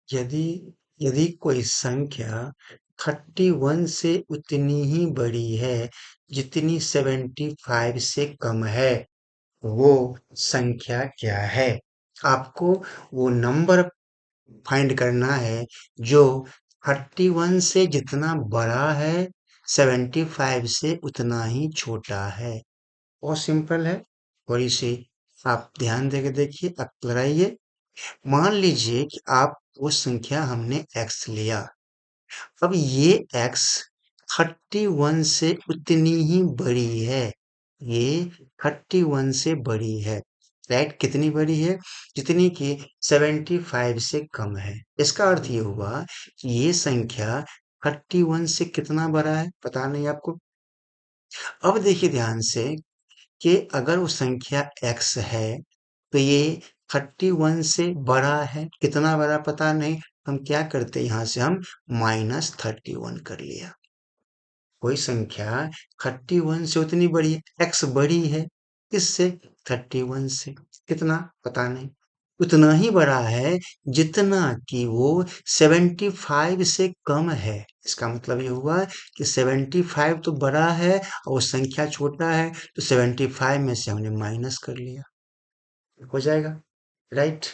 यदि यदि कोई संख्या 31 से उतनी ही बड़ी है जितनी 75 से कम है, वो संख्या क्या है? आपको वो नंबर फाइंड करना है जो 31 से जितना बड़ा है, 75 से उतना ही छोटा है। बहुत सिंपल है। थोड़ी सी आप ध्यान देके देखिए, आप लगाइए। मान लीजिए कि आप वो संख्या हमने x लिया। अब ये x 31 से उतनी ही बड़ी है। ये 31 से बड़ी है। राइट? कितनी बड़ी है? जितनी कि 75 से कम है। इसका अर्थ ये हुआ कि ये संख्या 31 से कितना बड़ा है? पता नहीं आपको? अब देखिए ध्यान से कि अगर वो संख्या x है तो ये 31 से बड़ा है। कितना बड़ा पता नहीं। हम क्या करते, यहां से हम -31 कर लिया। कोई संख्या 31 से उतनी बड़ी है, x बड़ी है इससे, 31 से कितना पता नहीं। उतना ही बड़ा है जितना कि वो 75 से कम है। इसका मतलब ये हुआ कि 75 तो बड़ा है और वो संख्या छोटा है, तो 75 में से हमने माइनस कर लिया। हो जाएगा। राइट?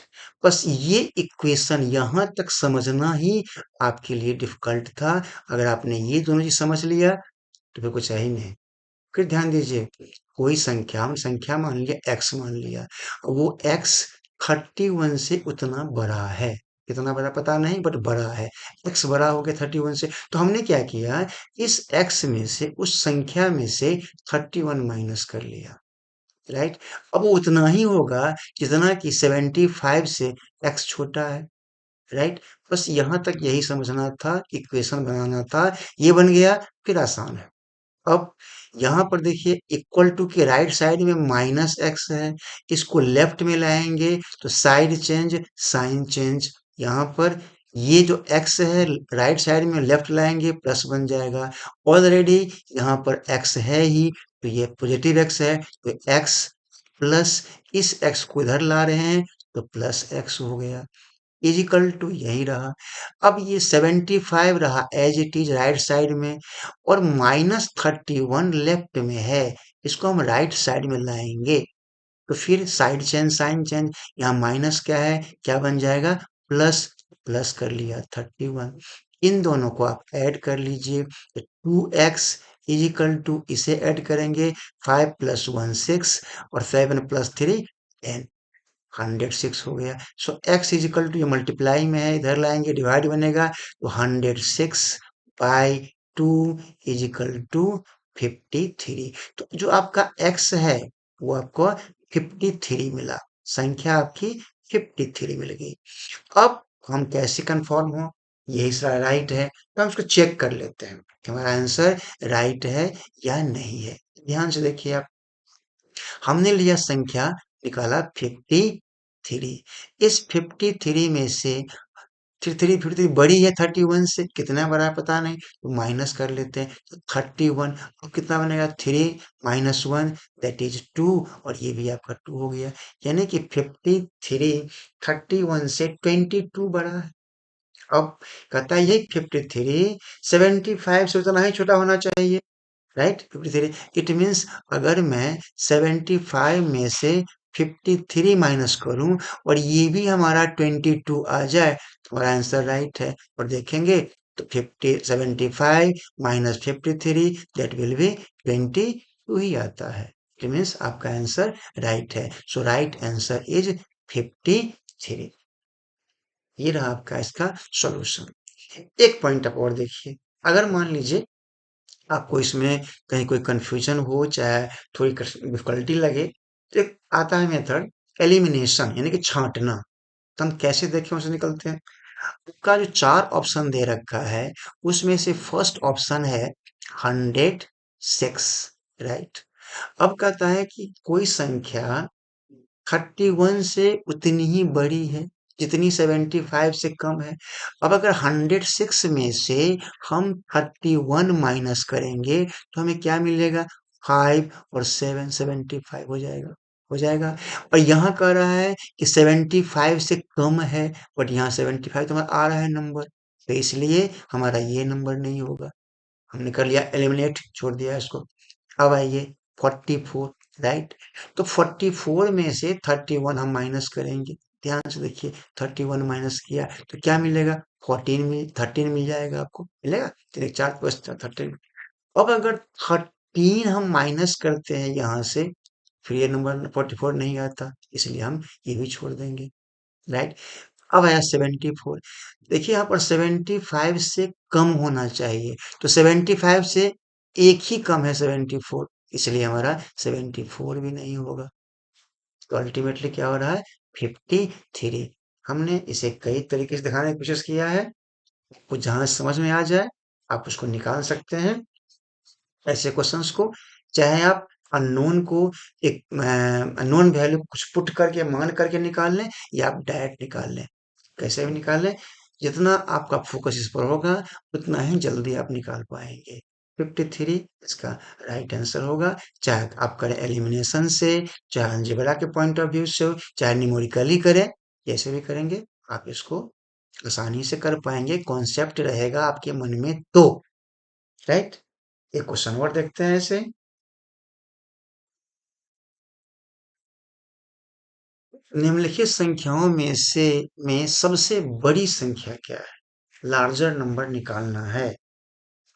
बस ये इक्वेशन यहां तक समझना ही आपके लिए डिफिकल्ट था। अगर आपने ये दोनों चीज समझ लिया तो फिर कुछ है ही नहीं। फिर ध्यान दीजिए, कोई संख्या, हम संख्या मान लिया एक्स मान लिया, वो एक्स 31 से उतना बड़ा है। कितना बड़ा पता नहीं, बट बड़ा है। एक्स बड़ा हो गया 31 से, तो हमने क्या किया, इस एक्स में से, उस संख्या में से 31 माइनस कर लिया। राइट? अब वो उतना ही होगा जितना कि 75 से एक्स छोटा है। राइट? बस यहां तक यही समझना था, इक्वेशन बनाना था। ये बन गया, फिर आसान है। अब यहाँ पर देखिए, इक्वल टू के राइट साइड में -x है। इसको लेफ्ट में लाएंगे तो साइड चेंज, साइन चेंज। यहाँ पर ये जो x है राइट साइड में लेफ्ट लाएंगे प्लस बन जाएगा। ऑलरेडी यहाँ पर x है ही, तो ये पॉजिटिव x है, तो x प्लस इस x को इधर ला रहे हैं तो प्लस x हो गया, इजिकल टू यही रहा। अब ये 75 रहा as it is right side में, और -31 लेफ्ट में है। इसको हम राइट साइड में लाएंगे तो फिर साइड चेंज, साइन चेंज। यहाँ माइनस क्या है, क्या बन जाएगा, प्लस। प्लस कर लिया 31। इन दोनों को आप ऐड कर लीजिए तो 2x इजिकल टू, इसे ऐड करेंगे 5 + 1 6 और 7 + 3 10, 106 हो गया। सो x इजिकल टू, ये मल्टीप्लाई में है, इधर लाएंगे डिवाइड बनेगा तो 106/2 इजिकल टू 53। तो जो आपका x है वो आपको 53 मिला। संख्या आपकी 53 मिल गई। अब हम कैसे कंफर्म हो यही सारा राइट है, तो हम उसको चेक कर लेते हैं कि हमारा आंसर राइट है या नहीं है। ध्यान से देखिए आप, हमने लिया संख्या, निकाला 53। इस 53 में से 53 बड़ी है 31 से, कितना बड़ा है पता नहीं, तो माइनस कर लेते हैं तो 31। अब कितना बनेगा, 3 - 1 दैट इज 2, और ये भी आपका 2 हो गया। यानी कि 53 31 से 22 बड़ा है। अब कहता है ये 53 75 से उतना ही छोटा होना चाहिए। राइट? 53, इट मीन्स अगर मैं 75 में से 53 माइनस करूं और ये भी हमारा 22 आ जाए तो हमारा आंसर राइट है। और देखेंगे तो 75 - 53 दैट विल बी 22 ही आता है। इट मीन्स आपका आंसर राइट है। सो राइट आंसर इज 53। ये रहा आपका इसका सॉल्यूशन। एक पॉइंट आप और देखिए, अगर मान लीजिए आपको इसमें कहीं कोई कंफ्यूजन हो, चाहे थोड़ी डिफिकल्टी लगे, तो एक आता है मेथड एलिमिनेशन, यानी कि छांटना। तो हम कैसे देखें, उसे निकलते हैं। आपका जो चार ऑप्शन दे रखा है उसमें से फर्स्ट ऑप्शन है 106। राइट? अब कहता है कि कोई संख्या 31 से उतनी ही बड़ी है जितनी 75 से कम है। अब अगर 106 में से हम 31 माइनस करेंगे तो हमें क्या मिलेगा, 5 और 7 75 हो जाएगा। हो जाएगा। और यहाँ कह रहा है कि 75 से कम है, बट यहाँ 75 तो हमारा आ रहा है नंबर, तो इसलिए हमारा ये नंबर नहीं होगा। हमने कर लिया एलिमिनेट, छोड़ दिया इसको। अब आइए 44, राइट। तो 44 में से 31 हम माइनस करेंगे। ध्यान से देखिए, 31 माइनस किया तो क्या मिलेगा? 13 मिल जाएगा, आपको मिलेगा। तो एक 4 प्लस 13। अब अगर 13 हम माइनस करते हैं यहाँ से, फिर ये नंबर 44 नहीं आता, इसलिए हम ये भी छोड़ देंगे, राइट। अब आया 74। देखिए यहाँ पर 75 से कम होना चाहिए, तो 75 से एक ही कम है 74, इसलिए हमारा 74 भी नहीं होगा। तो अल्टीमेटली क्या हो रहा है? 53। हमने इसे कई तरीके से दिखाने की कोशिश किया है, कुछ जहां समझ में आ जाए आप उसको निकाल सकते हैं ऐसे क्वेश्चंस को। चाहे आप अननोन को एक अननोन वैल्यू को कुछ पुट करके मान करके निकाल लें, या आप डायरेक्ट निकाल लें, कैसे भी निकाल लें। जितना आपका फोकस इस पर होगा उतना ही जल्दी आप निकाल पाएंगे। 53 इसका राइट आंसर होगा। चाहे आप करें एलिमिनेशन से, चाहे अलजेब्रा के पॉइंट ऑफ व्यू से, चाहे न्यूमेरिकली करें, जैसे भी करेंगे आप इसको आसानी से कर पाएंगे, कॉन्सेप्ट रहेगा आपके मन में तो, राइट। एक क्वेश्चन और देखते हैं ऐसे। निम्नलिखित संख्याओं में सबसे बड़ी संख्या क्या है? लार्जर नंबर निकालना है,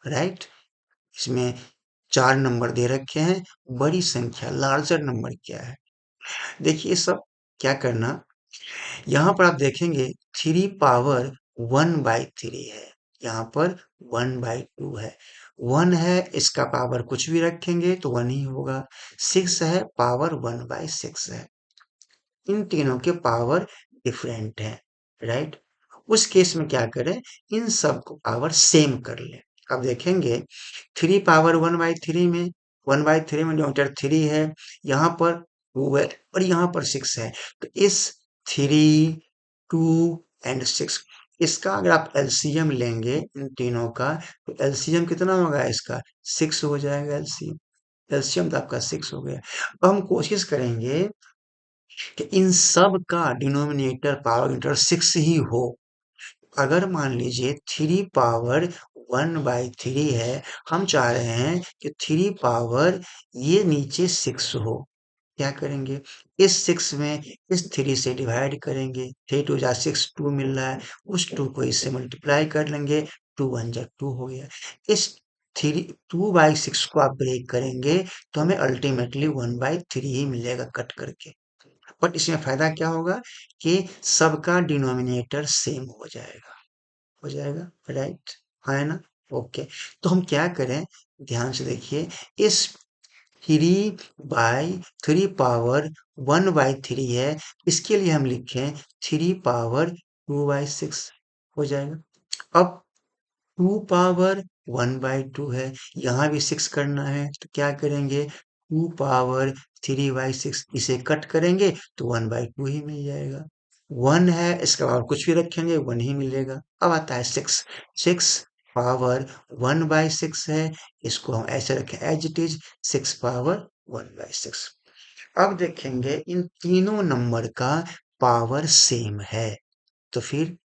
राइट। इसमें 4 नंबर दे रखे हैं, बड़ी संख्या लार्जर नंबर क्या है? देखिए सब क्या करना, यहाँ पर आप देखेंगे 3 पावर 1/3 है, यहाँ पर 1/2 है। 1 है, इसका पावर कुछ भी रखेंगे तो 1 ही होगा। 6 है, पावर 1/6 है। इन तीनों के पावर डिफरेंट है, राइट। उस केस में क्या करें, इन सब को पावर सेम कर लें। अब देखेंगे 3 पावर 1/3 में, 1/3 में डिनोमिनेटर 3 है, यहाँ पर 2 है और यहाँ पर 6 है। तो इस 3, 2 एंड 6, इसका अगर आप एलसीएम लेंगे इन तीनों का, तो एलसीएम कितना होगा इसका? 6 हो जाएगा एलसीएम। एलसीएम तो आपका 6 हो गया। अब हम कोशिश करेंगे कि इन सब का डिनोमिनेटर पावर इंटर 6 ही हो। अगर मान लीजिए 3 पावर 1/3 है, हम चाह रहे हैं कि 3 पावर ये नीचे 6 हो। क्या करेंगे, इस 6 में इस 3 से डिवाइड करेंगे, 3 2 जा 6, 2 मिल रहा है, उस 2 को इससे मल्टीप्लाई कर लेंगे, 2 1 जा 2 हो गया। इस 3 2/6 को आप ब्रेक करेंगे तो हमें अल्टीमेटली 1/3 ही मिलेगा कट करके। बट इसमें फायदा क्या होगा कि सबका डिनोमिनेटर सेम हो जाएगा, राइट, है ना। ओके, तो हम क्या करें, ध्यान से देखिए, इस 3/3 पावर 1/3 है, इसके लिए हम लिखें 3 पावर 2/6 हो जाएगा। अब 2 पावर 1/2 है, यहाँ भी 6 करना है, तो क्या करेंगे, 2 पावर 3/6 इसे कट करेंगे तो 1/2 ही मिल जाएगा। 1 है, इसके बाद कुछ भी रखेंगे 1 ही मिलेगा। अब आता है 6, 6 पावर 1/6 है, इसको हम ऐसे रखें एज इट इज, 6 पावर 1/6। अब देखेंगे इन तीनों नंबर का पावर सेम है, तो फिर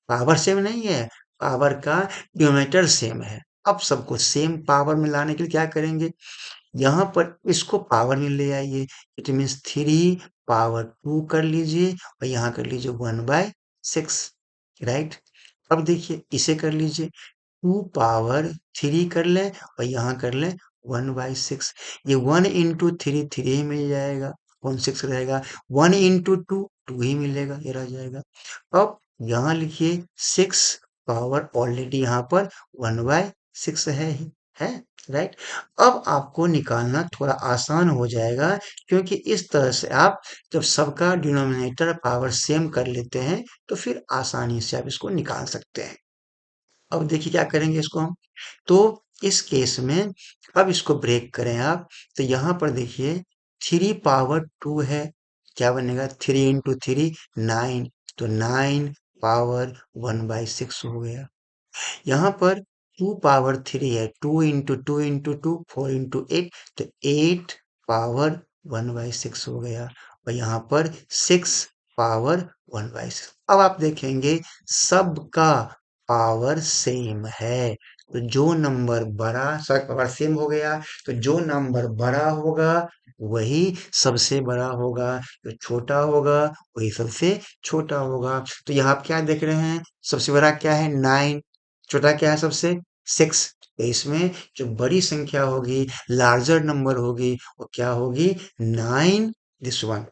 पावर सेम नहीं है, पावर का डिनोमिनेटर सेम है। अब सबको सेम पावर में लाने के लिए क्या करेंगे, यहाँ पर इसको पावर में ले आइए, इट मीन्स 3 पावर 2 कर लीजिए और यहाँ कर लीजिए 1/6, राइट। अब देखिए इसे कर लीजिए, 2 पावर 3 कर लें और यहाँ कर लें 1/6। ये 1 इंटू 3 3 ही मिल जाएगा, 1/6 रहेगा। 1 इंटू 2 2 ही मिलेगा, ये रह जाएगा। अब यहाँ लिखिए 6 पावर ऑलरेडी यहाँ पर 1/6 है ही है, राइट। अब आपको निकालना थोड़ा आसान हो जाएगा, क्योंकि इस तरह से आप जब सबका डिनोमिनेटर पावर सेम कर लेते हैं तो फिर आसानी से आप इसको निकाल सकते हैं। अब देखिए क्या करेंगे इसको हम, तो इस केस में अब इसको ब्रेक करें आप, तो यहाँ पर देखिए 3 पावर 2 है, क्या बनेगा, 3 इंटू 3 9, तो 9 पावर 1/6 हो गया। यहाँ पर 2 पावर 3 है, 2 इंटू 2 इंटू 2 4 इंटू 8, तो 8 पावर 1/6 हो गया और यहाँ पर 6 पावर 1/6। अब आप देखेंगे सबका पावर सेम है, तो जो नंबर बड़ा, सब पावर सेम हो गया, तो जो नंबर बड़ा होगा वही सबसे बड़ा होगा, जो छोटा होगा वही सबसे छोटा होगा। तो यहाँ आप क्या देख रहे हैं, सबसे बड़ा क्या है 9, छोटा क्या है सबसे 6। तो इसमें जो बड़ी संख्या होगी, लार्जर नंबर होगी, वो क्या होगी 9, दिस वन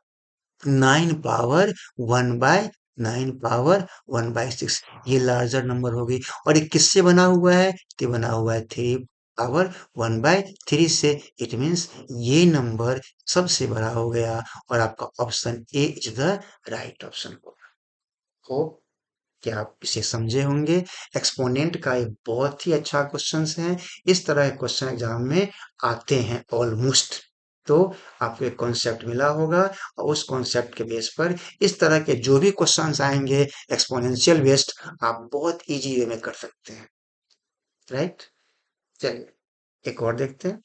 9 पावर 1/9 पावर 1/6, ये लार्जर नंबर होगी। और ये किससे बना हुआ है, ये बना हुआ है 3 पावर 1/3 से। इट मीन्स ये नंबर सबसे बड़ा हो गया और आपका option A is the right option होगा। होप कि आप इसे समझे होंगे। एक्सपोनेंट का एक बहुत ही अच्छा क्वेश्चन है, इस तरह के क्वेश्चन एग्जाम में आते हैं ऑलमोस्ट। तो आपको एक कॉन्सेप्ट मिला होगा और उस कॉन्सेप्ट के बेस पर इस तरह के जो भी क्वेश्चंस आएंगे एक्सपोनेंशियल बेस्ड, आप बहुत इजी वे में कर सकते हैं। राइट, चलिए एक और देखते हैं।